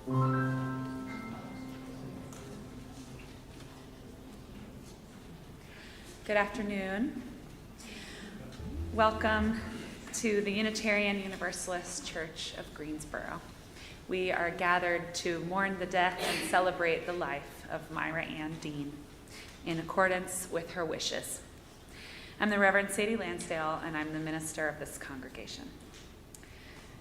Good afternoon. Welcome to the Unitarian Universalist Church of Greensboro. We are gathered to mourn the death and celebrate the life of Myra Anne Dean in accordance with her wishes. I'm the Reverend Sadie Lansdale, and I'm the minister of this congregation.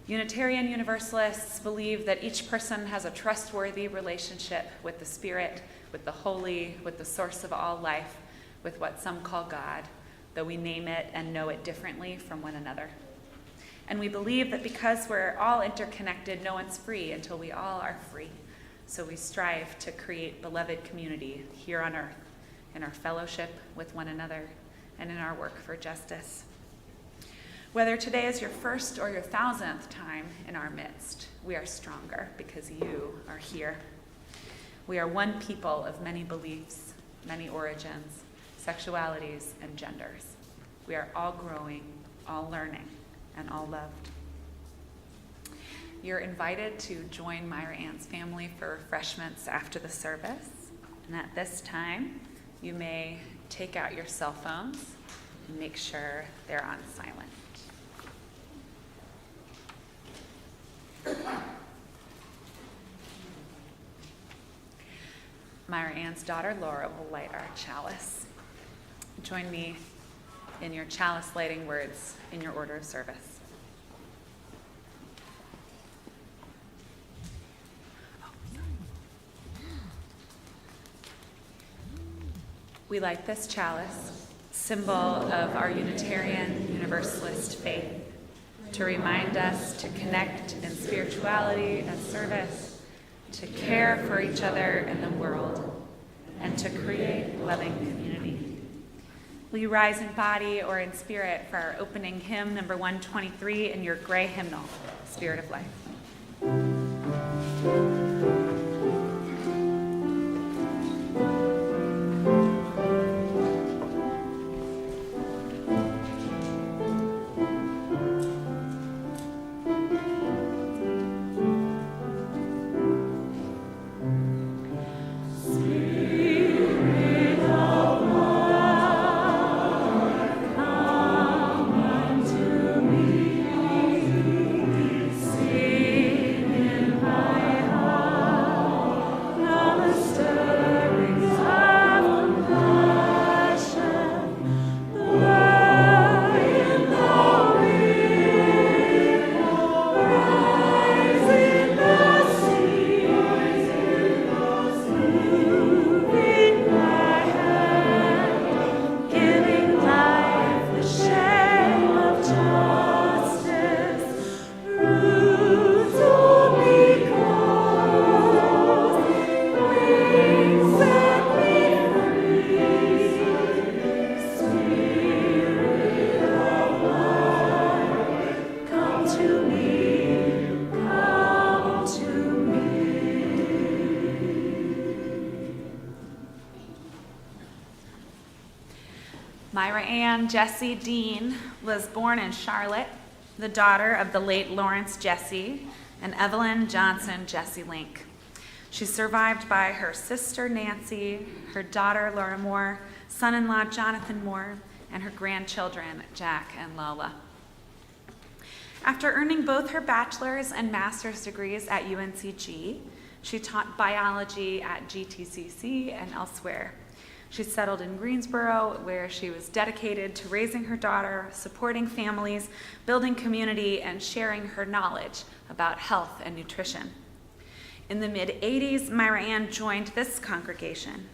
Unitarian Universalists believe that each person has a trustworthy relationship with the Spirit, with the Holy, with the source of all life, with what some call God, though we name it and know it differently from one another. And we believe that because we're all interconnected, no one's free until we all are free. So we strive to create beloved community here on earth, in our fellowship with one another, and in our work for justice. Whether today is your first or your 1,000th time in our midst, we are stronger because you are here. We are one people of many beliefs, many origins, sexualities, and genders. We are all growing, all learning, and all loved. You're invited to join Myra Anne's family for refreshments after the service. And at this time, you may take out your cell phones and make sure they're on silent. Myra Anne's daughter, Laura, will light our chalice. Join me in your chalice lighting words in your order of service. We light this chalice, symbol of our Unitarian Universalist faith, to remind us to connect in spirituality and service, to care for each other in the world, and to create loving community. Will you rise in body or in spirit for our opening hymn, number 123, in your gray hymnal, Spirit of Life? Myra Anne Jessie Dean was born in Charlotte, the daughter of the late Lawrence Jessie and Evelyn Johnson Jessie Link. She's survived by her sister Nancy, her daughter Laura Moore, son-in-law Jonathan Moore, and her grandchildren Jack and Lola. After earning both her bachelor's and master's degrees at UNCG, she taught biology at GTCC and elsewhere. She settled in Greensboro, where she was dedicated to raising her daughter, supporting families, building community, and sharing her knowledge about health and nutrition. In the mid-'80s, Myra Anne joined this congregation,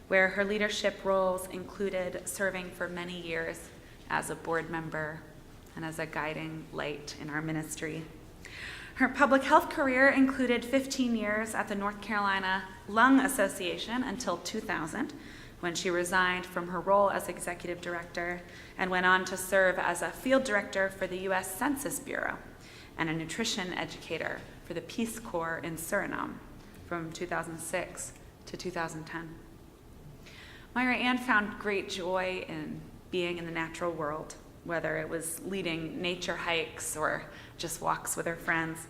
where her leadership roles included serving for many years as a board member and as a guiding light in our ministry. Her public health career included 15 years at the North Carolina Lung Association until 2000, when she resigned from her role as executive director and went on to serve as a field director for the U.S. Census Bureau and a nutrition educator for the Peace Corps in Suriname from 2006 to 2010. Myra Anne found great joy in being in the natural world, whether it was leading nature hikes or just walks with her friends.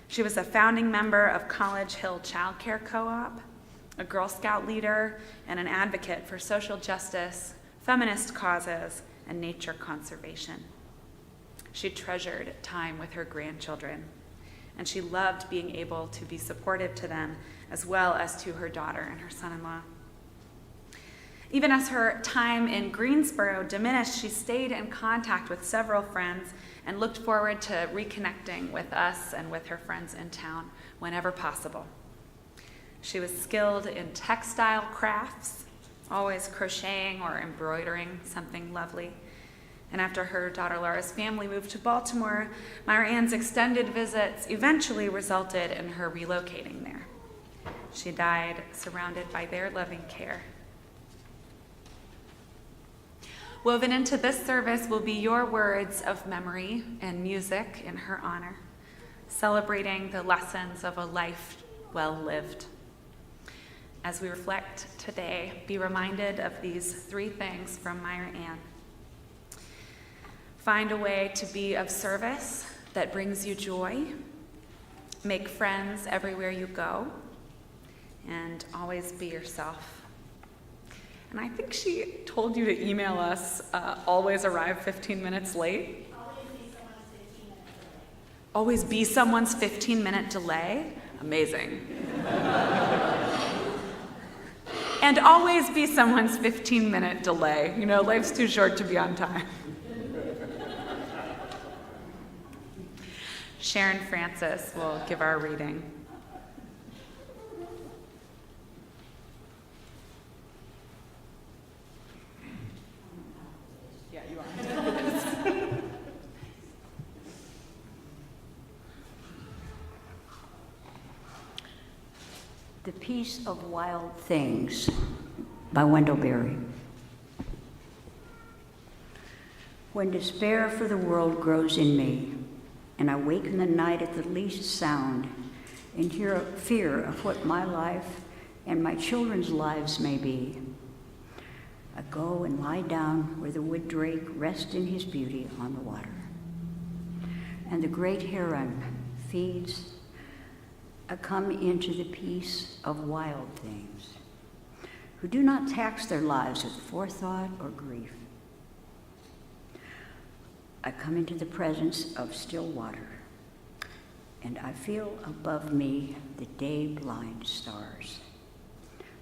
She was a founding member of College Hill Child Care Co-op, a Girl Scout leader, and an advocate for social justice, feminist causes, and nature conservation. She treasured time with her grandchildren, and she loved being able to be supportive to them as well as to her daughter and her son-in-law. Even as her time in Greensboro diminished, she stayed in contact with several friends and looked forward to reconnecting with us and with her friends in town whenever possible. She was skilled in textile crafts, always crocheting or embroidering something lovely. And after her daughter Laura's family moved to Baltimore, Myra Anne's extended visits eventually resulted in her relocating there. She died surrounded by their loving care. Woven into this service will be your words of memory and music in her honor, celebrating the lessons of a life well lived. As we reflect today, be reminded of these three things from Myra Anne. Find a way to be of service that brings you joy, make friends everywhere you go, and always be yourself. And I think she told you to email us, always arrive 15 minutes late. Always be someone's 15-minute delay. Amazing. And always be someone's 15-minute delay. You know, life's too short to be on time. Sharon Francis will give our reading. Yeah, you are. The Peace of Wild Things by Wendell Berry. When despair for the world grows in me, and I wake in the night at the least sound, and hear a fear of what my life and my children's lives may be, I go and lie down where the wood drake rests in his beauty on the water, and the great heron feeds. I come into the peace of wild things, who do not tax their lives with forethought or grief. I come into the presence of still water, and I feel above me the day-blind stars,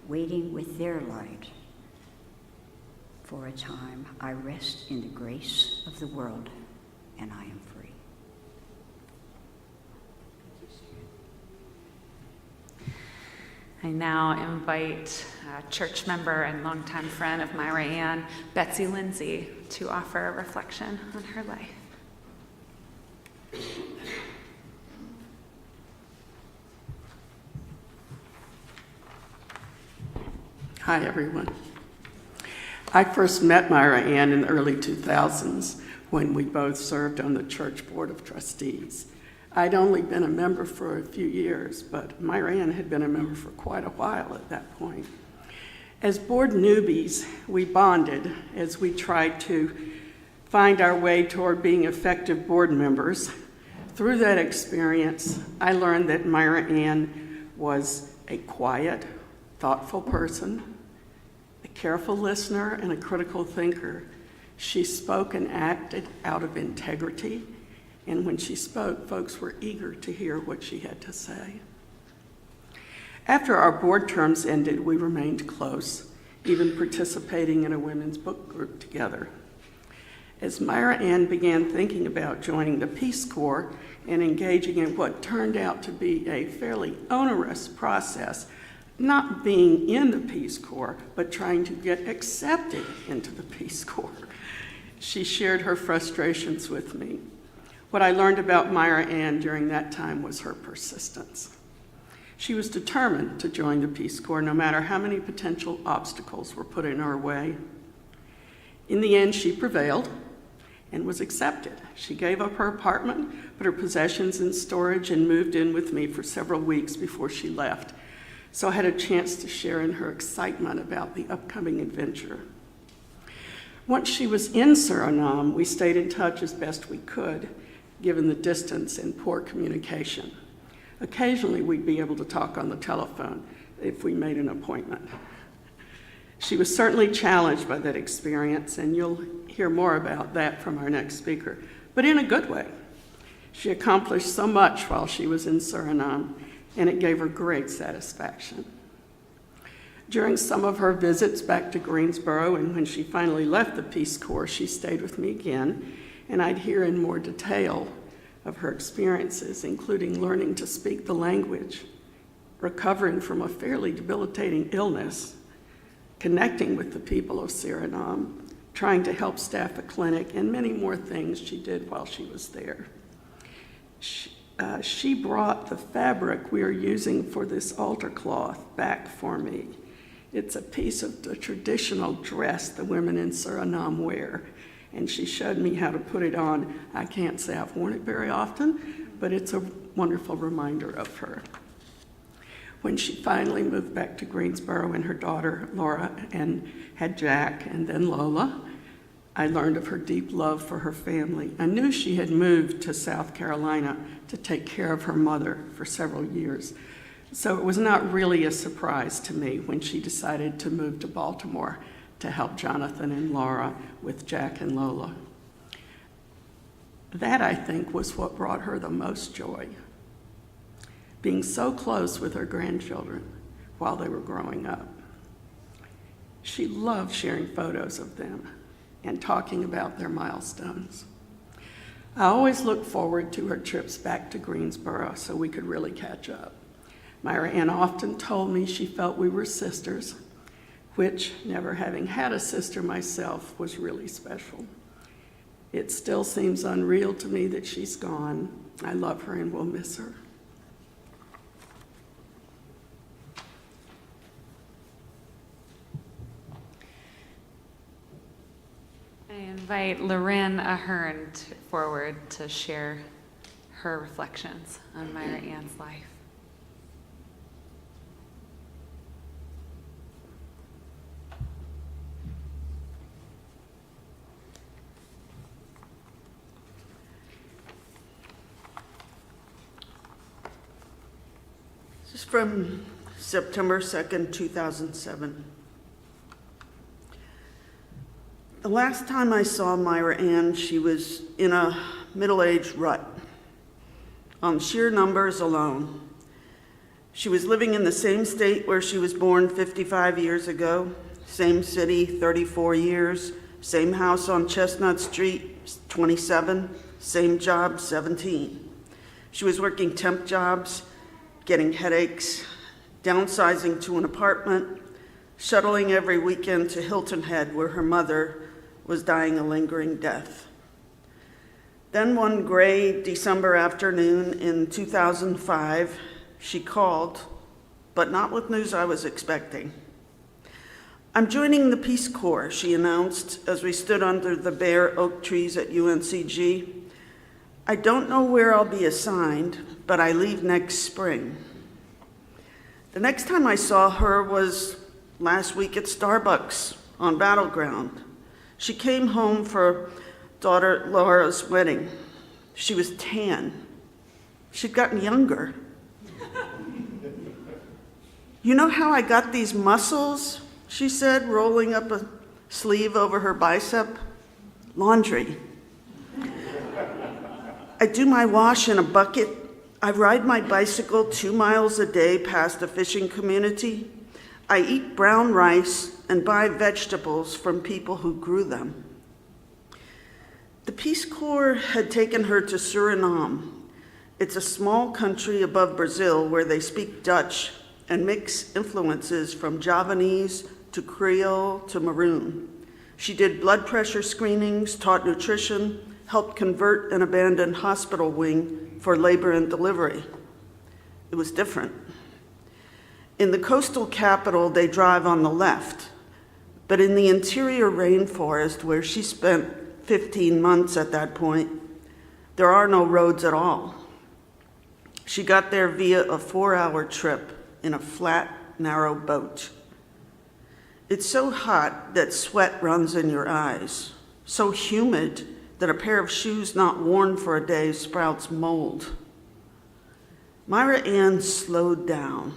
waiting with their light. For a time, I rest in the grace of the world, and I am free. I now invite a church member and longtime friend of Myra Anne, Betsy Lindsay, to offer a reflection on her life. Hi, everyone. I first met Myra Anne in the early 2000s when we both served on the church board of trustees. I'd only been a member for a few years, but Myra Anne had been a member for quite a while at that point. As board newbies, we bonded as we tried to find our way toward being effective board members. Through that experience, I learned that Myra Anne was a quiet, thoughtful person, a careful listener, and a critical thinker. She spoke and acted out of integrity, and when she spoke, folks were eager to hear what she had to say. After our board terms ended, we remained close, even participating in a women's book group together. As Myra Anne began thinking about joining the Peace Corps and engaging in what turned out to be a fairly onerous process, not being in the Peace Corps, but trying to get accepted into the Peace Corps, she shared her frustrations with me. What I learned about Myra Anne during that time was her persistence. She was determined to join the Peace Corps no matter how many potential obstacles were put in her way. In the end, she prevailed and was accepted. She gave up her apartment, put her possessions in storage, and moved in with me for several weeks before she left. So I had a chance to share in her excitement about the upcoming adventure. Once she was in Suriname, we stayed in touch as best we could, given the distance and poor communication. Occasionally, we'd be able to talk on the telephone if we made an appointment. She was certainly challenged by that experience, and you'll hear more about that from our next speaker, but in a good way. She accomplished so much while she was in Suriname, and it gave her great satisfaction. During some of her visits back to Greensboro, and when she finally left the Peace Corps, she stayed with me again, and I'd hear in more detail of her experiences, including learning to speak the language, recovering from a fairly debilitating illness, connecting with the people of Suriname, trying to help staff a clinic, and many more things she did while she was there. She brought the fabric we are using for this altar cloth back for me. It's a piece of the traditional dress the women in Suriname wear, and she showed me how to put it on. I can't say I've worn it very often, but it's a wonderful reminder of her. When she finally moved back to Greensboro and her daughter, Laura, and had Jack and then Lola, I learned of her deep love for her family. I knew she had moved to South Carolina to take care of her mother for several years, so it was not really a surprise to me when she decided to move to Baltimore to help Jonathan and Laura with Jack and Lola. That, I think, was what brought her the most joy, being so close with her grandchildren while they were growing up. She loved sharing photos of them and talking about their milestones. I always looked forward to her trips back to Greensboro so we could really catch up. Myra Anne often told me she felt we were sisters, which, never having had a sister myself, was really special. It still seems unreal to me that she's gone. I love her and will miss her. I invite Loren Ahern forward to share her reflections on Myra Anne's life. This is from September 2nd, 2007. The last time I saw Myra Anne, she was in a middle-aged rut, on sheer numbers alone. She was living in the same state where she was born 55 years ago, same city, 34 years, same house on Chestnut Street, 27, same job, 17. She was working temp jobs, getting headaches, downsizing to an apartment, shuttling every weekend to Hilton Head, where her mother was dying a lingering death. Then one gray December afternoon in 2005, she called, but not with news I was expecting. "I'm joining the Peace Corps," she announced as we stood under the bare oak trees at UNCG. "I don't know where I'll be assigned, but I leave next spring." The next time I saw her was last week at Starbucks on Battleground. She came home for daughter Laura's wedding. She was tan. She'd gotten younger. "You know how I got these muscles?" she said, rolling up a sleeve over her bicep. "Laundry. I do my wash in a bucket. I ride my bicycle 2 miles a day past a fishing community. I eat brown rice and buy vegetables from people who grew them." The Peace Corps had taken her to Suriname. It's a small country above Brazil where they speak Dutch and mix influences from Javanese to Creole to Maroon. She did blood pressure screenings, taught nutrition, helped convert an abandoned hospital wing for labor and delivery. It was different. In the coastal capital, they drive on the left, but in the interior rainforest, where she spent 15 months at that point, there are no roads at all. She got there via a 4-hour trip in a flat, narrow boat. It's so hot that sweat runs in your eyes, so humid that a pair of shoes not worn for a day sprouts mold. Myra Anne slowed down.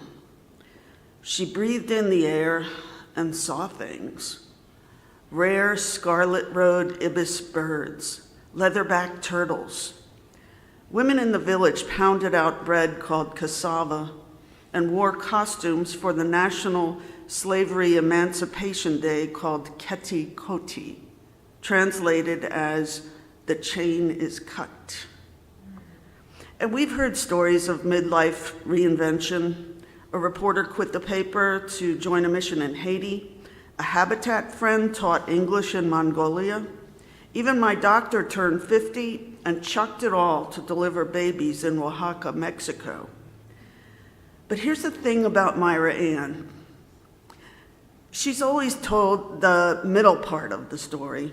She breathed in the air and saw things. Rare scarlet-road ibis birds, leatherback turtles. Women in the village pounded out bread called cassava and wore costumes for the National Slavery Emancipation Day called Keti Koti, translated as "the chain is cut." And we've heard stories of midlife reinvention. A reporter quit the paper to join a mission in Haiti. A Habitat friend taught English in Mongolia. Even my doctor turned 50 and chucked it all to deliver babies in Oaxaca, Mexico. But here's the thing about Myra Anne. She's always told the middle part of the story,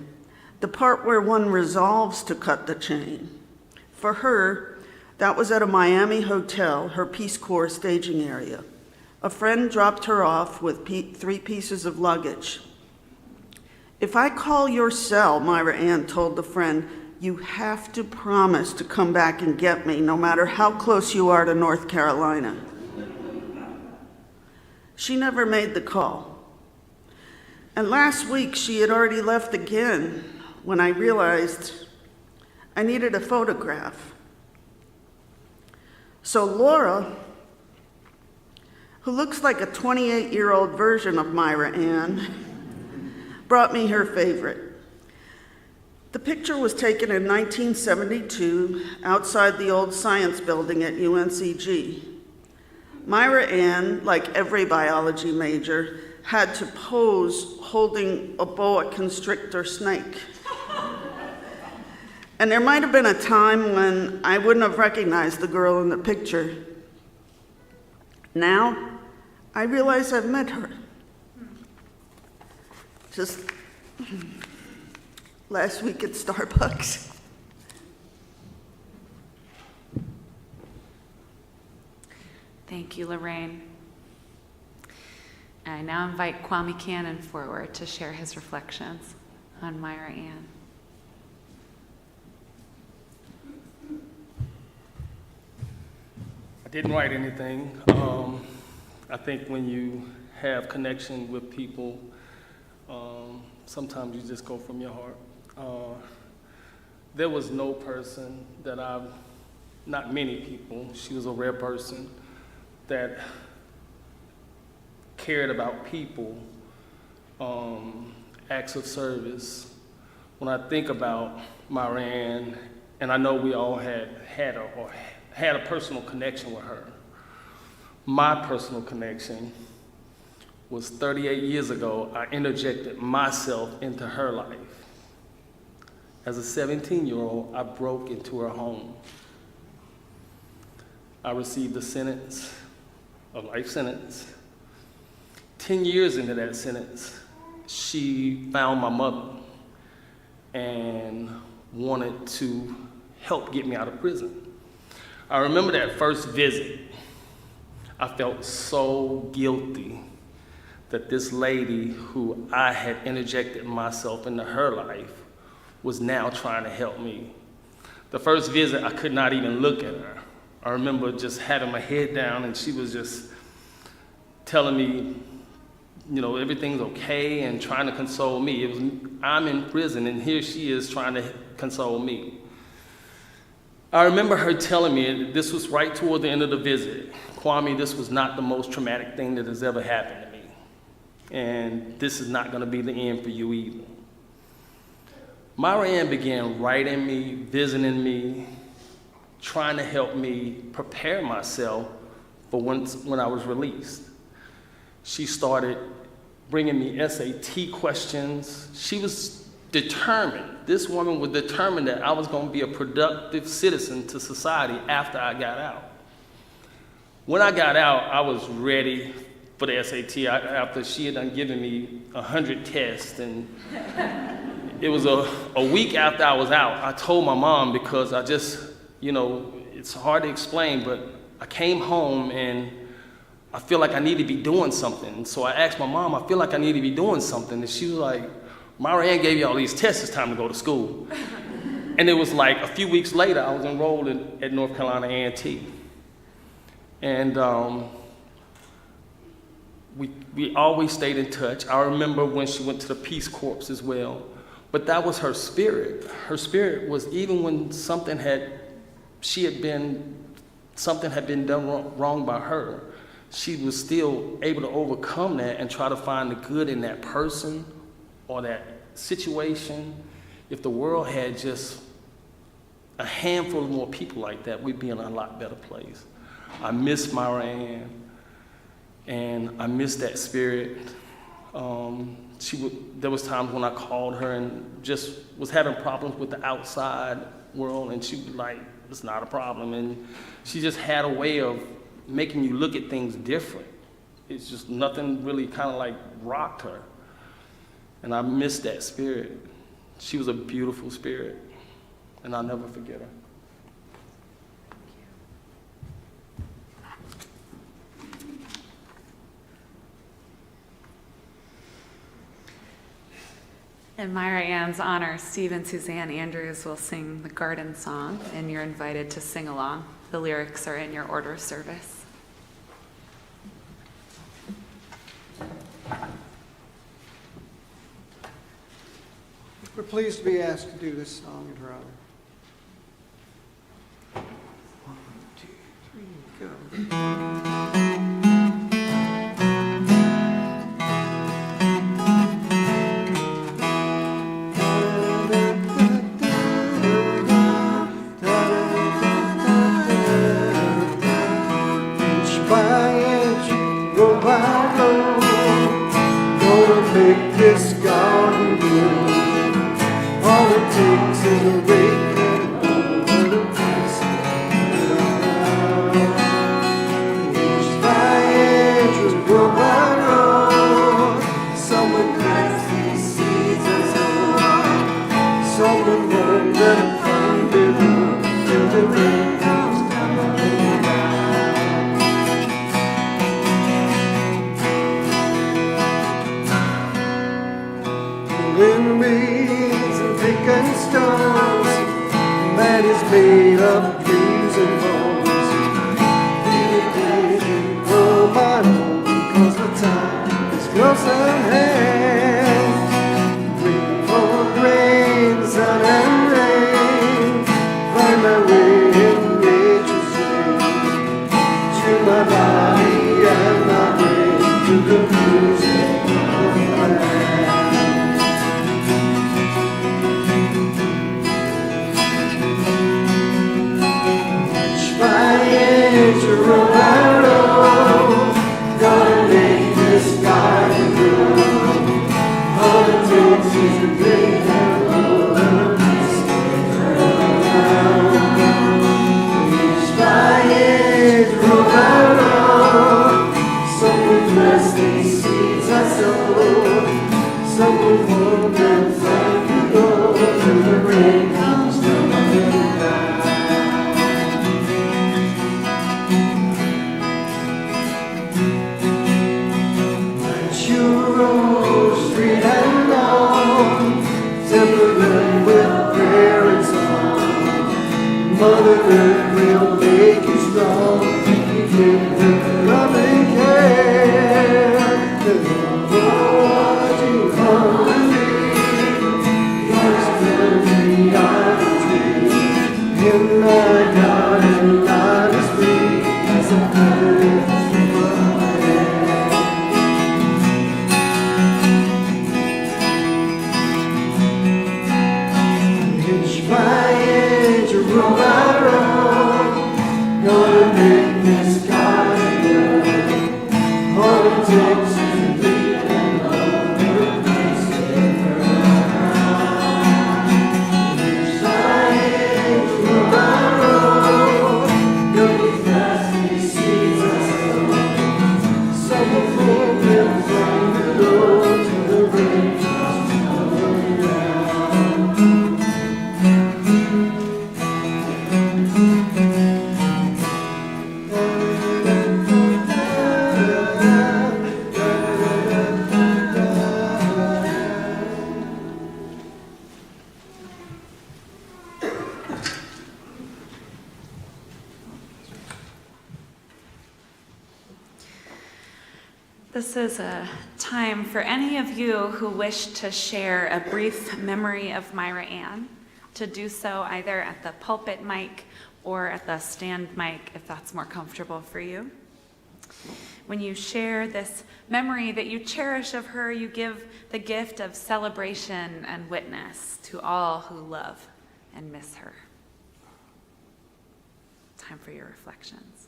the part where one resolves to cut the chain. For her, that was at a Miami hotel, her Peace Corps staging area. A friend dropped her off with 3 pieces of luggage. "If I call your cell," Myra Anne told the friend, "you have to promise to come back and get me, no matter how close you are to North Carolina." She never made the call. And last week, she had already left again when I realized I needed a photograph. So Laura, who looks like a 28-year-old version of Myra Anne, brought me her favorite. The picture was taken in 1972 outside the old science building at UNCG. Myra Anne, like every biology major, had to pose holding a boa constrictor snake. And there might have been a time when I wouldn't have recognized the girl in the picture. Now, I realize I've met her. Just last week at Starbucks. Thank you, Lorraine. I now invite Kwame Cannon forward to share his reflections on Myra Anne. I didn't write anything. I think when you have connection with people, sometimes you just go from your heart. There was no person that not many people, she was a rare person, that cared about people, acts of service. When I think about Myra Anne, and I know we all had a personal connection with her. My personal connection was 38 years ago. I interjected myself into her life. As a 17-year-old, I broke into her home. I received a life sentence. 10 years into that sentence, she found my mother and wanted to help get me out of prison. I remember that first visit. I felt so guilty that this lady who I had interjected myself into her life was now trying to help me. The first visit, I could not even look at her. I remember just having my head down and she was just telling me, everything's okay and trying to console me. I'm in prison and here she is trying to console me. I remember her telling me, this was right toward the end of the visit, "Kwame, this was not the most traumatic thing that has ever happened to me. And this is not gonna be the end for you either." Myra Anne began writing me, visiting me, trying to help me prepare myself for when I was released. She started bringing me SAT questions. She was determined. This woman was determined that I was going to be a productive citizen to society after I got out. When I got out, I was ready for the SAT after she had done given me 100 tests. And it was a week after I was out, I told my mom because I just, it's hard to explain, but I came home and I feel like I need to be doing something. So I asked my mom, I feel like I need to be doing something. And she was like, "Myra Anne gave you all these tests, it's time to go to school." And it was like a few weeks later, I was enrolled at North Carolina A&T. And we always stayed in touch. I remember when she went to the Peace Corps as well. But that was her spirit. Her spirit was, even when something had been done wrong by her, she was still able to overcome that and try to find the good in that person or that situation. If the world had just a handful of more people like that, we'd be in a lot better place. I miss Myra Anne, and I miss that spirit. There was times when I called her and just was having problems with the outside world, and she'd be like, it's not a problem. And she just had a way of making you look at things different. It's just nothing really kind of like rocked her. And I miss that spirit. She was a beautiful spirit, and I'll never forget her. In Myra Ann's honor, Steve and Suzanne Andrews will sing the Garden Song, and you're invited to sing along. The lyrics are in your order of service. We're pleased to be asked to do this song in her honor. 1, 2, 3, go. Make this garden bloom. All it takes is a rake and a little piece of ground. Inch by inch, row by row, someone plants these seeds and so someone won't let them come below till the rain comes down. In reeds and thick and stones, man is made of dreams and bones. Feel the day grow my own, because the time is close at hand. Bring forth rain, sun and rain, find my way in nature's rain, to my body and my brain, to the music of my land. Row by row, gonna make this garden grow. All it takes is a great handful and a piece of ground. Inch by inch, row by row, someone bless these seeds I sow. Someone hold them thank you, Lord, till the rain comes tumbling down. Street and long, temperament with prayer and song. Mother Earth will make you strong. You give her loving care. Lord, you come to me. Yours fill me on a tree. In my garden, God is free as a bird. Row by row, This is a time for any of you who wish to share a brief memory of Myra Anne to do so either at the pulpit mic or at the stand mic if that's more comfortable for you. When you share this memory that you cherish of her, you give the gift of celebration and witness to all who love and miss her. Time for your reflections.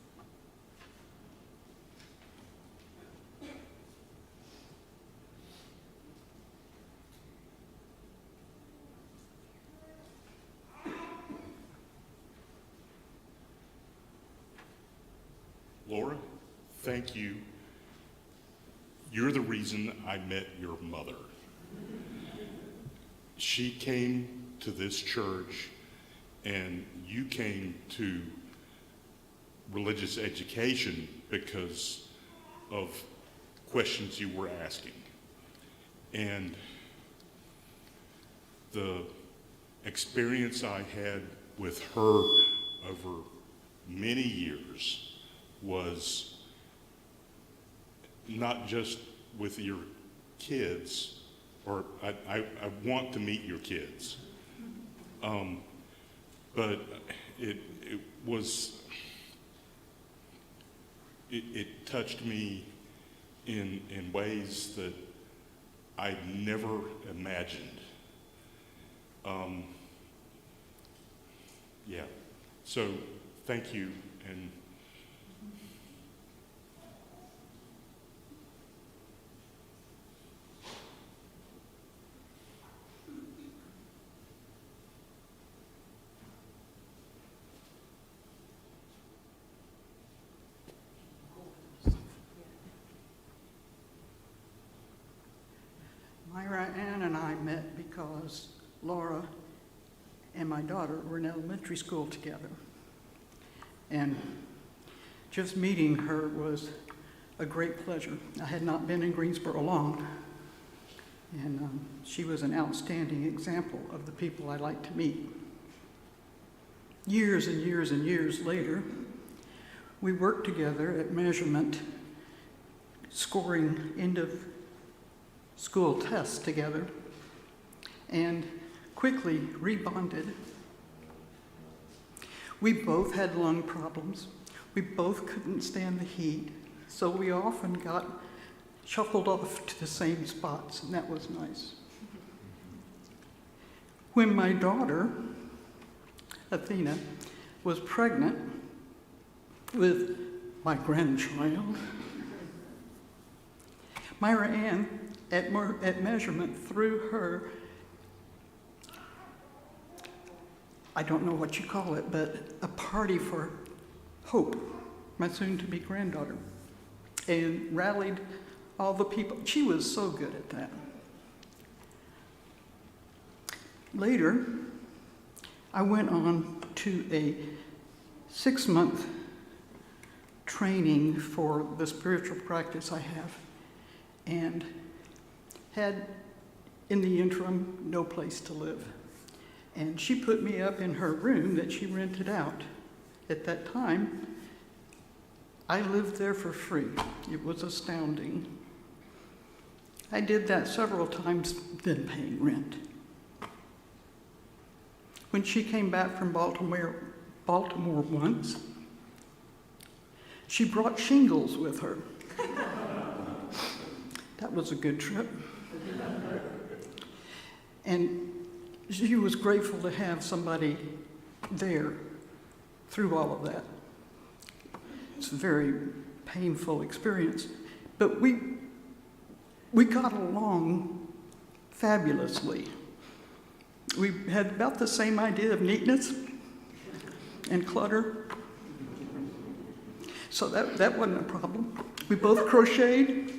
Laura, thank you. You're the reason I met your mother. She came to this church and you came to religious education because of questions you were asking. And the experience I had with her over many years was not just with your kids, or I want to meet your kids, but it touched me in ways that I never imagined. Yeah, so thank you. And Myra Anne and I met because Laura and my daughter were in elementary school together. And just meeting her was a great pleasure. I had not been in Greensboro long, and she was an outstanding example of the people I like to meet. Years and years and years later, we worked together at measurement, scoring end of school tests together, and quickly rebonded. We both had lung problems. We both couldn't stand the heat, so we often got shuffled off to the same spots, and that was nice. When my daughter, Athena, was pregnant with my grandchild, Myra Anne at measurement threw her, I don't know what you call it, but a party for Hope, my soon-to-be granddaughter, and rallied all the people. She was so good at that. Later, I went on to a 6-month training for the spiritual practice I have, and had, in the interim, no place to live. And she put me up in her room that she rented out. At that time, I lived there for free. It was astounding. I did that several times, then paying rent. When she came back from Baltimore once, she brought shingles with her. That was a good trip. And she was grateful to have somebody there through all of that. It's a very painful experience, but we got along fabulously. We had about the same idea of neatness and clutter, so that wasn't a problem. We both crocheted.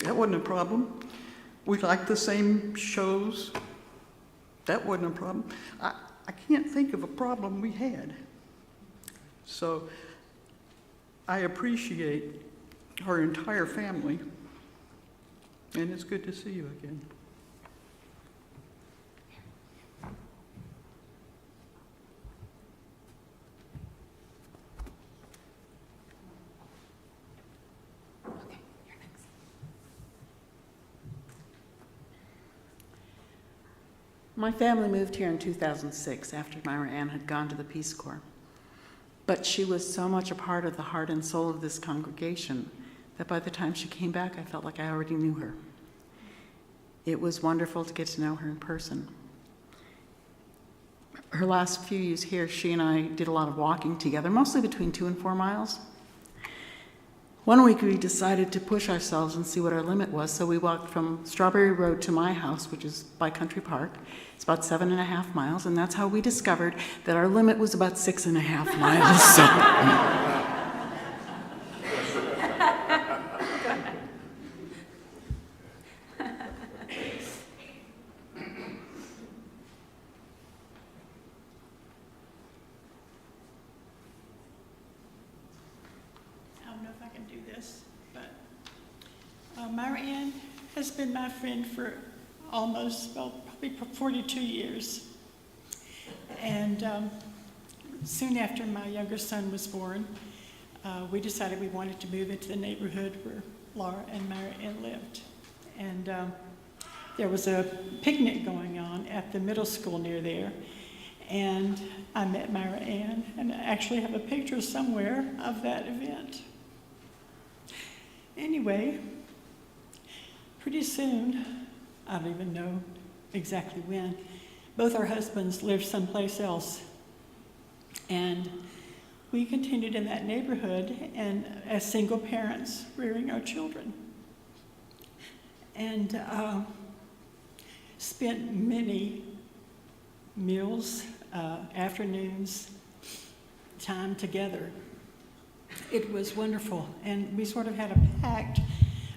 That wasn't a problem. We liked the same shows. That wasn't a problem. I can't think of a problem we had. So I appreciate our entire family, and it's good to see you again. Okay, you're next. My family moved here in 2006 after Myra Anne had gone to the Peace Corps. But she was so much a part of the heart and soul of this congregation that by the time she came back, I felt like I already knew her. It was wonderful to get to know her in person. Her last few years here, she and I did a lot of walking together, mostly between 2 and 4 miles. One week we decided to push ourselves and see what our limit was, so we walked from Strawberry Road to my house, which is by Country Park. It's about 7.5 miles, and that's how we discovered that our limit was about 6.5 miles. So. Myra Anne has been my friend for almost, well, probably 42 years. And soon after my younger son was born, we decided we wanted to move into the neighborhood where Laura and Myra Anne lived. And there was a picnic going on at the middle school near there. And I met Myra Anne, and I actually have a picture somewhere of that event. Anyway, pretty soon, I don't even know exactly when, both our husbands lived someplace else. And we continued in that neighborhood and as single parents rearing our children. And spent many meals, afternoons, time together. It was wonderful. And we sort of had a pact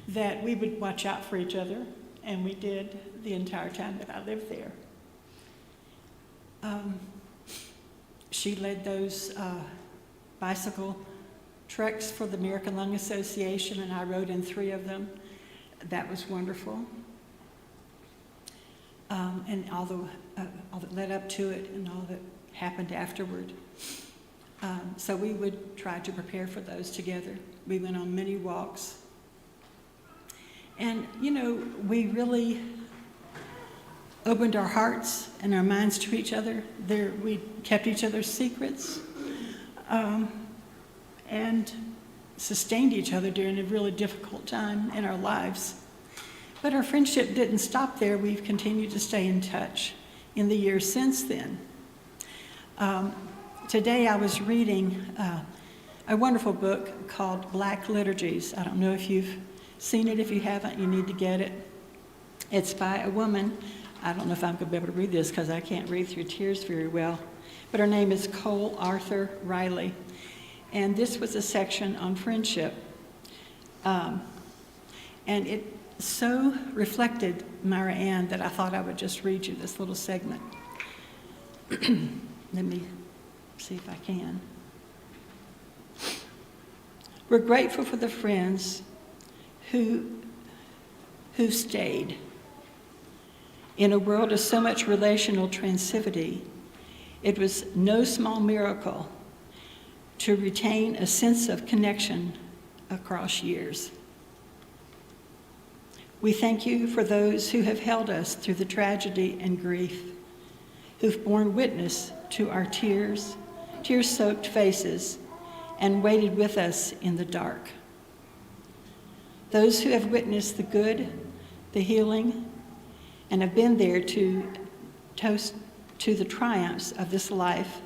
that we would watch out for each other, and we did the entire time that I lived there. She led those bicycle treks for the American Lung Association, and I rode in 3 of them. That was wonderful. And all that led up to it and all that happened afterward. So we would try to prepare for those together. We went on many walks. And, you know, we really opened our hearts and our minds to each other. We kept each other's secrets and sustained each other during a really difficult time in our lives. But our friendship didn't stop there. We've continued to stay in touch in the years since then. Today I was reading a wonderful book called Black Liturgies. I don't know if you've seen it. If you haven't, you need to get it. It's by a woman. I don't know if I'm going to be able to read this because I can't read through tears very well. But her name is Cole Arthur Riley. And this was a section on friendship. And it so reflected Myra Anne that I thought I would just read you this little segment. Let me see if I can. We're grateful for the friends who stayed. In a world of so much relational transitivity, it was no small miracle to retain a sense of connection across years. We thank you for those who have held us through the tragedy and grief, who've borne witness to our tear-soaked faces, and waited with us in the dark. Those who have witnessed the good, the healing, and have been there to toast to the triumphs of this life.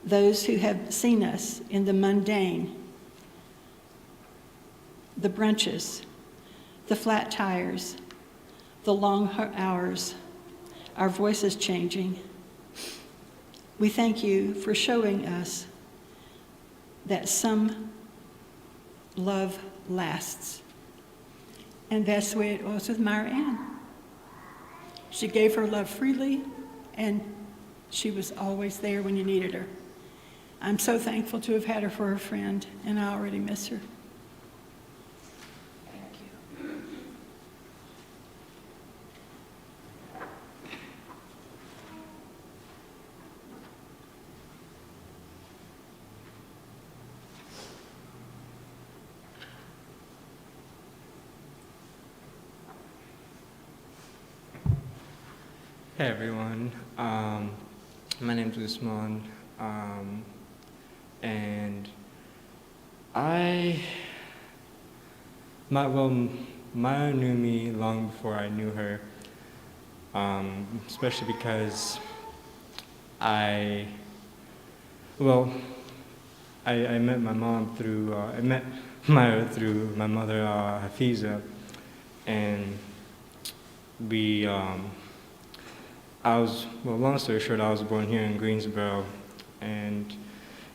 Those who have seen us in the mundane, the brunches, the flat tires, the long hours, our voices changing. We thank you for showing us that some love lasts. And that's the way it was with Myra Anne. She gave her love freely, and she was always there when you needed her. I'm so thankful to have had her for a friend, and I already miss her. Hey everyone, my name's Usman, and Myra knew me long before I knew her, especially because I met my mom through, I met Myra through my mother, Hafiza, and long story short, I was born here in Greensboro and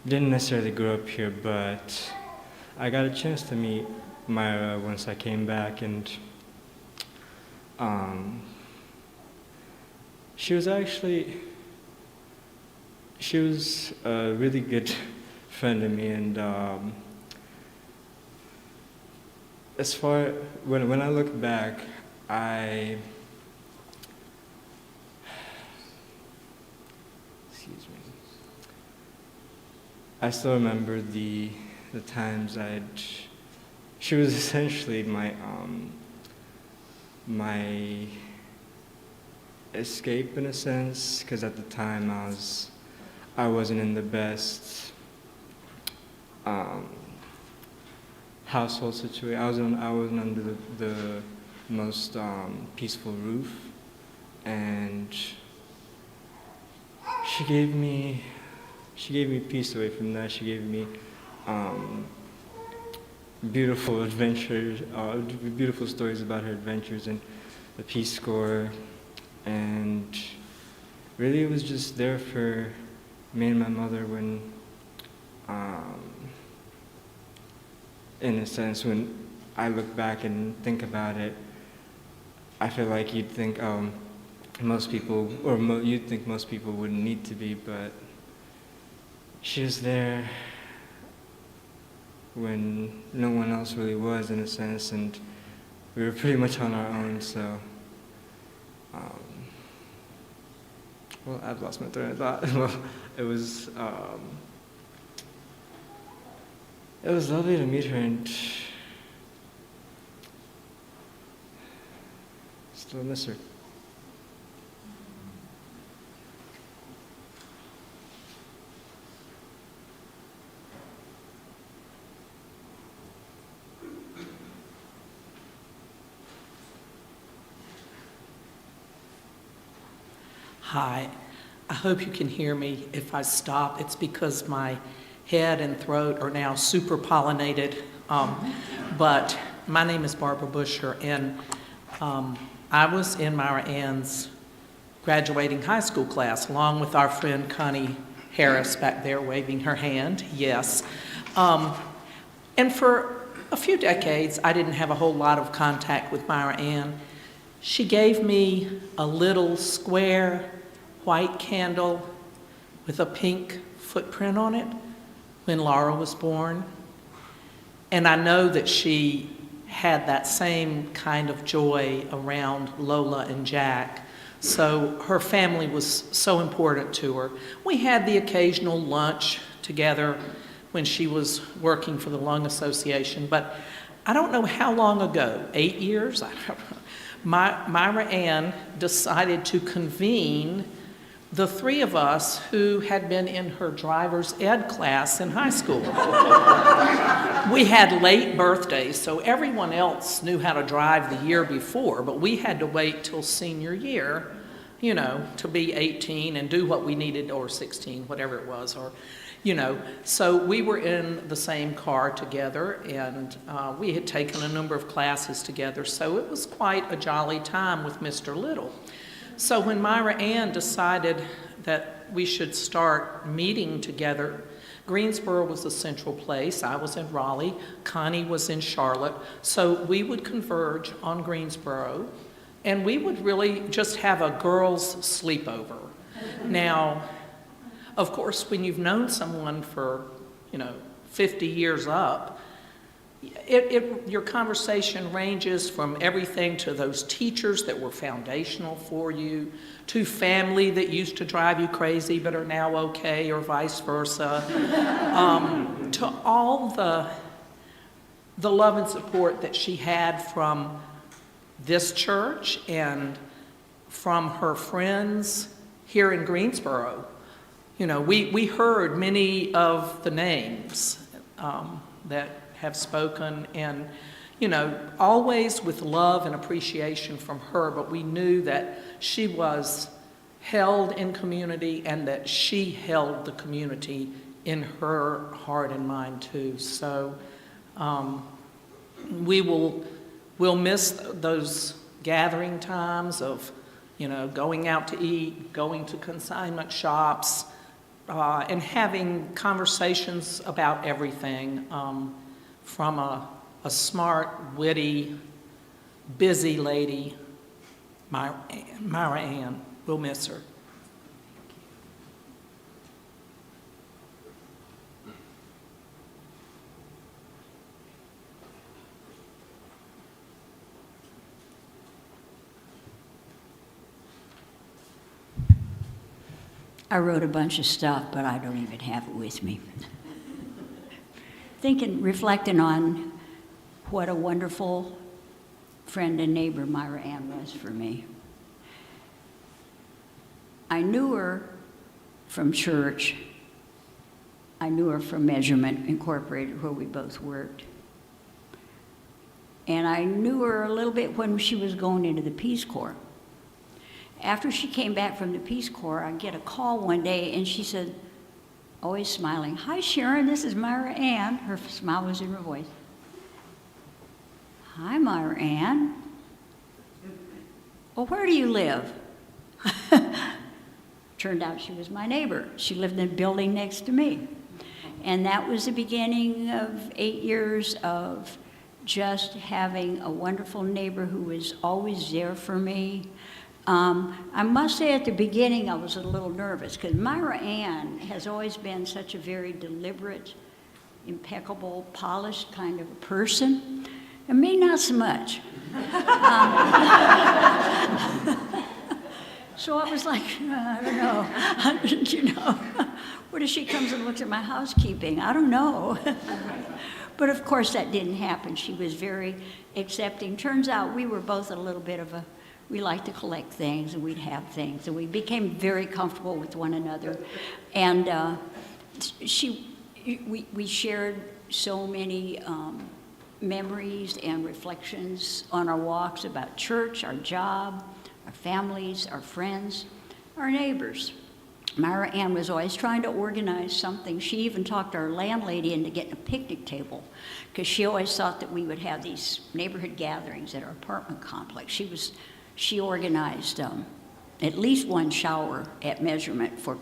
didn't necessarily grow up here, but I got a chance to meet Myra once I came back, and she was a really good friend to me, and when I look back, I still remember the times she was essentially my escape in a sense, because at the time I wasn't in the best household situation. I wasn't under the most peaceful roof, and she gave me peace away from that. She gave me beautiful adventures, beautiful stories about her adventures and the Peace Corps, and really it was just there for me and my mother when, in a sense, when I look back and think about it, I feel like you'd think most people, you'd think most people wouldn't need to be, but she was there when no one else really was, in a sense, and we were pretty much on our own, so, well, I've lost my train of thought. Well, it was lovely to meet her, and still miss her. Hi, I hope you can hear me. If I stop, it's because my head and throat are now super pollinated. But my name is Barbara Busher, and I was in Myra Ann's graduating high school class, along with our friend Connie Harris back there waving her hand, yes. And for a few decades, I didn't have a whole lot of contact with Myra Anne. She gave me a little square white candle with a pink footprint on it when Laura was born. And I know that she had that same kind of joy around Lola and Jack. So her family was so important to her. We had the occasional lunch together when she was working for the Lung Association, but I don't know how long ago, 8 years? I don't know. Myra Anne decided to convene the three of us who had been in her driver's ed class in high school. We had late birthdays, so everyone else knew how to drive the year before, but we had to wait till senior year, you know, to be 18 and do what we needed, or 16, whatever it was, or, you know. So we were in the same car together, and we had taken a number of classes together, so it was quite a jolly time with Mr. Little. So when Myra Anne decided that we should start meeting together, Greensboro was the central place. I was in Raleigh. Connie was in Charlotte. So we would converge on Greensboro, and we would really just have a girls' sleepover. Now, of course, when you've known someone for, 50 years up, your conversation ranges from everything to those teachers that were foundational for you, to family that used to drive you crazy but are now okay, or vice versa, to all the love and support that she had from this church and from her friends here in Greensboro. You know, we heard many of the names that have spoken, and, you know, always with love and appreciation from her, but we knew that she was held in community and that she held the community in her heart and mind too. So we'll miss those gathering times of, you know, going out to eat, going to consignment shops, and having conversations about everything, from a smart, witty, busy lady, Myra Anne. We'll miss her. I wrote a bunch of stuff, but I don't even have it with me. Reflecting on what a wonderful friend and neighbor Myra Anne was for me. I knew her from church. I knew her from Measurement Incorporated, where we both worked. And I knew her a little bit when she was going into the Peace Corps. After she came back from the Peace Corps, I get a call one day, and she said, always smiling, "Hi, Sharon, this is Myra Anne." Her smile was in her voice. "Hi, Myra Anne. Well, where do you live?" Turned out she was my neighbor. She lived in a building next to me. And that was the beginning of 8 years of just having a wonderful neighbor who was always there for me. I must say at the beginning I was a little nervous because Myra Anne has always been such a very deliberate, impeccable, polished kind of a person, and me not so much. So I was like, I don't know, you know, what if she comes and looks at my housekeeping? I don't know. But of course that didn't happen. She was very accepting. Turns out we were both a little bit of we liked to collect things, and we'd have things, and we became very comfortable with one another. And we shared so many memories and reflections on our walks about church, our job, our families, our friends, our neighbors. Myra Anne was always trying to organize something. She even talked our landlady into getting a picnic table because she always thought that we would have these neighborhood gatherings at our apartment complex. She organized at least one shower at Measurement for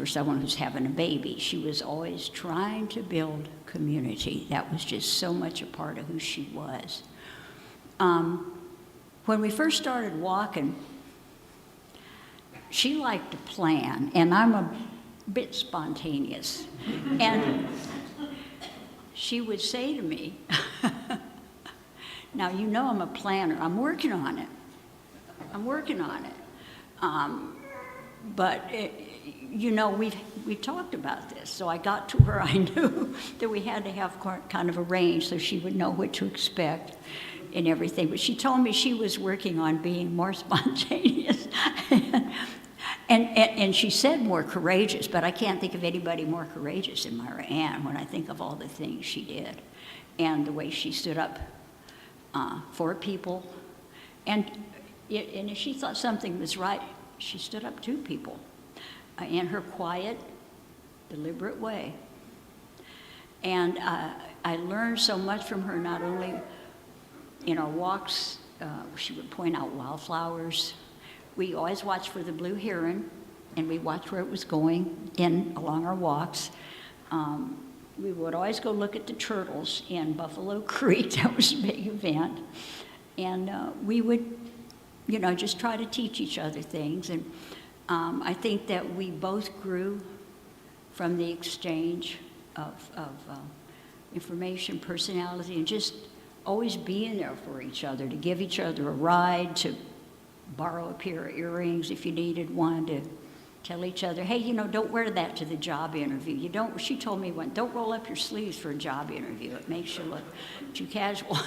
someone who's having a baby. She was always trying to build community. That was just so much a part of who she was. When we first started walking, she liked to plan, and I'm a bit spontaneous. And she would say to me, "Now, you know I'm a planner. I'm working on it. But, you know, we talked about this." So I got to her. I knew that we had to have kind of a range so she would know what to expect and everything. But she told me she was working on being more spontaneous. And she said more courageous, but I can't think of anybody more courageous than Myra Anne when I think of all the things she did and the way she stood up for people. And if she thought something was right, she stood up to people in her quiet, deliberate way. And I learned so much from her, not only in our walks, she would point out wildflowers. We always watched for the blue heron, and we watched where it was going along our walks. We would always go look at the turtles in Buffalo Creek. That was a big event. And we would, you know, just try to teach each other things. And I think that we both grew from the exchange of information, personality, and just always being there for each other, to give each other a ride, to borrow a pair of earrings if you needed one, to tell each other, "Hey, you know, don't wear that to the job interview. She told me once, don't roll up your sleeves for a job interview. It makes you look too casual."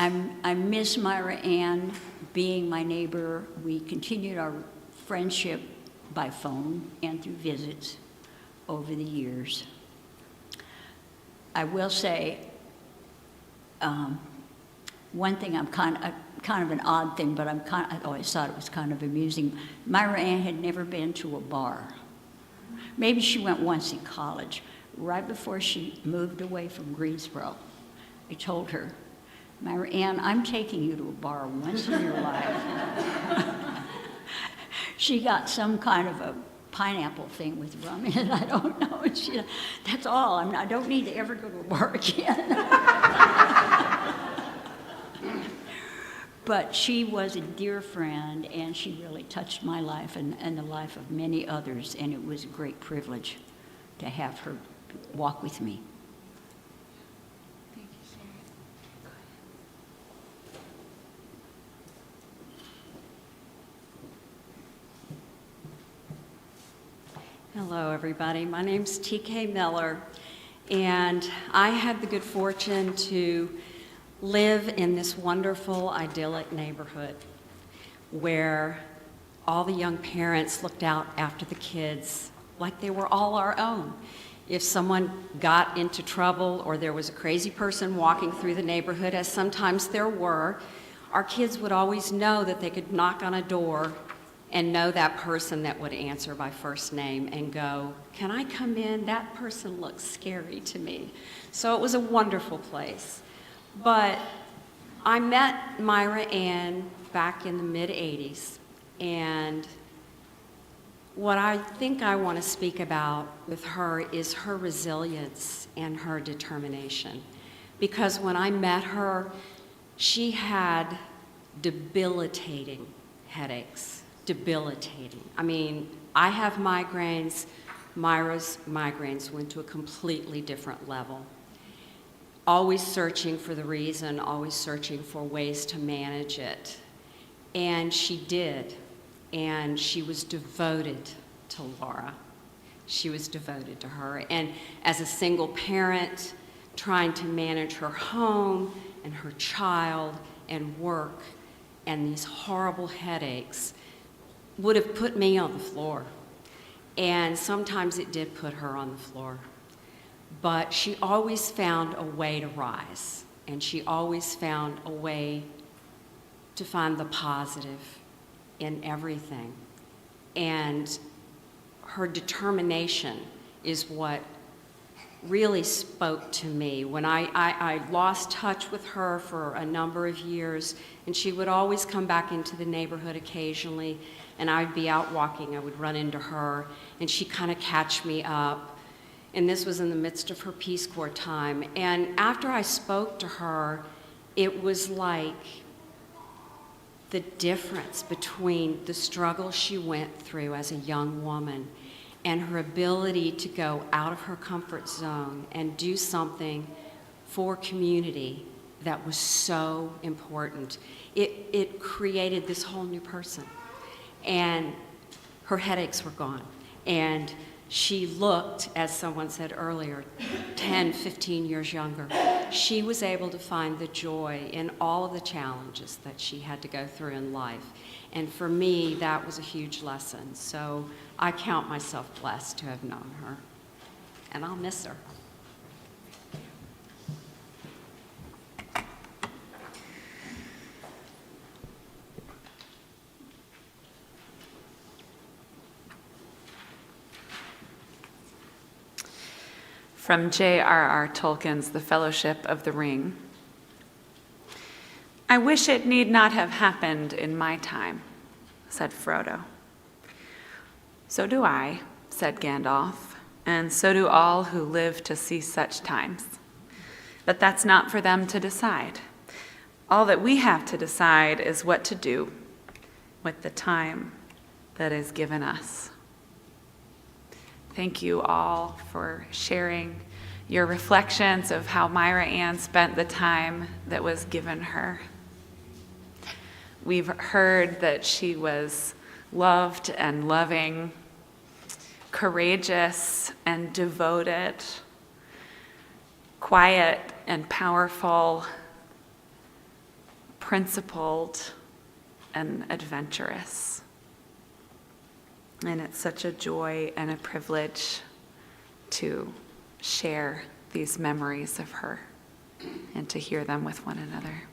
I miss Myra Ann being my neighbor. We continued our friendship by phone and through visits over the years. I will say, one thing kind of an odd thing, but I always thought it was kind of amusing. Myra Ann had never been to a bar. Maybe she went once in college. Right before she moved away from Greensboro, I told her, Myra Ann, I'm taking you to a bar once in your life. She got some kind of a pineapple thing with rum in it, I don't know. That's all. I don't need to ever go to a bar again. But she was a dear friend, and she really touched my life and the life of many others, and it was a great privilege to have her walk with me. Thank you, Sherry. Hello, everybody. My name's TK Miller, and I had the good fortune to live in this wonderful, idyllic neighborhood where all the young parents looked out after the kids like they were all our own. If someone got into trouble or there was a crazy person walking through the neighborhood, as sometimes there were, our kids would always know that they could knock on a door and know that person that would answer by first name and go, "Can I come in? That person looks scary to me." So it was a wonderful place. But I met Myra Ann back in the mid-'80s, and what I think I want to speak about with her is her resilience and her determination. Because when I met her, she had debilitating headaches, debilitating. I mean, I have migraines. Myra's migraines went to a completely different level. Always searching for the reason, always searching for ways to manage it. And she did. And she was devoted to Laura. She was devoted to her. And as a single parent, trying to manage her home and her child and work and these horrible headaches would have put me on the floor. And sometimes it did put her on the floor. But she always found a way to rise, and she always found a way to find the positive in everything. And her determination is what really spoke to me. When I lost touch with her for a number of years, and she would always come back into the neighborhood occasionally, and I'd be out walking, I would run into her, and she'd kind of catch me up. And this was in the midst of her Peace Corps time. And after I spoke to her, it was like the difference between the struggle she went through as a young woman and her ability to go out of her comfort zone and do something for community that was so important. It created this whole new person. And her headaches were gone. And she looked, as someone said earlier, 10, 15 years younger. She was able to find the joy in all of the challenges that she had to go through in life. And for me, that was a huge lesson. So I count myself blessed to have known her. And I'll miss her. From J.R.R. Tolkien's The Fellowship of the Ring. "I wish it need not have happened in my time," said Frodo. "So do I," said Gandalf, "and so do all who live to see such times. But that's not for them to decide. All that we have to decide is what to do with the time that is given us." Thank you all for sharing your reflections of how Myra Ann spent the time that was given her. We've heard that she was loved and loving, courageous and devoted, quiet and powerful, principled and adventurous. And it's such a joy and a privilege to share these memories of her and to hear them with one another.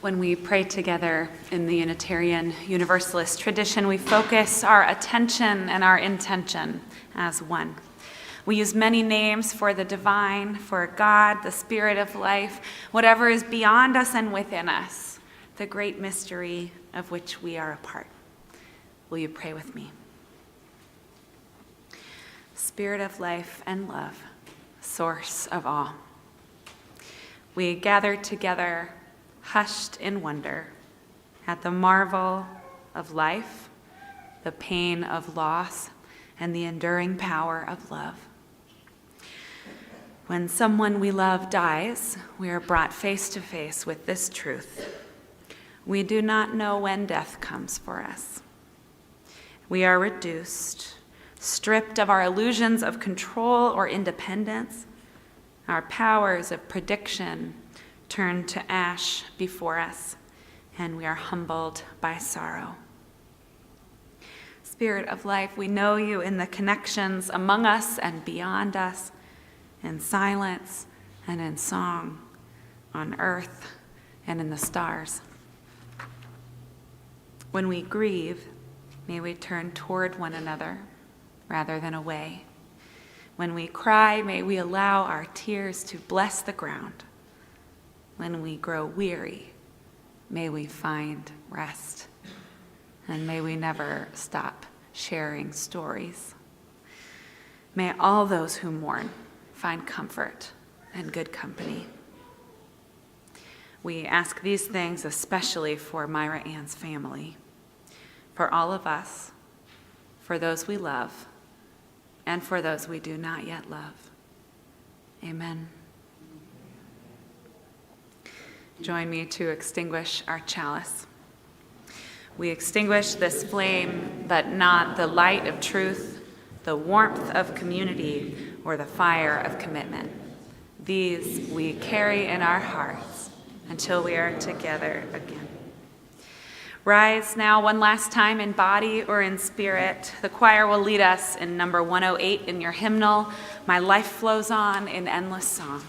When we pray together in the Unitarian Universalist tradition, we focus our attention and our intention as one. We use many names for the divine, for God, the spirit of life, whatever is beyond us and within us, the great mystery of which we are a part. Will you pray with me? Spirit of life and love, source of all. We gather together, hushed in wonder at the marvel of life, the pain of loss, and the enduring power of love. When someone we love dies, we are brought face to face with this truth. We do not know when death comes for us. We are reduced, stripped of our illusions of control or independence. Our powers of prediction turn to ash before us, and we are humbled by sorrow. Spirit of life, we know you in the connections among us and beyond us, in silence and in song, on earth and in the stars. When we grieve, may we turn toward one another rather than away. When we cry, may we allow our tears to bless the ground. When we grow weary, may we find rest. And may we never stop sharing stories. May all those who mourn find comfort and good company. We ask these things especially for Myra Anne's family, for all of us, for those we love, and for those we do not yet love. Amen. Join me to extinguish our chalice. We extinguish this flame, but not the light of truth, the warmth of community, or the fire of commitment. These we carry in our hearts until we are together again. Rise now one last time in body or in spirit. The choir will lead us in number 108 in your hymnal, My Life Flows On in Endless Song.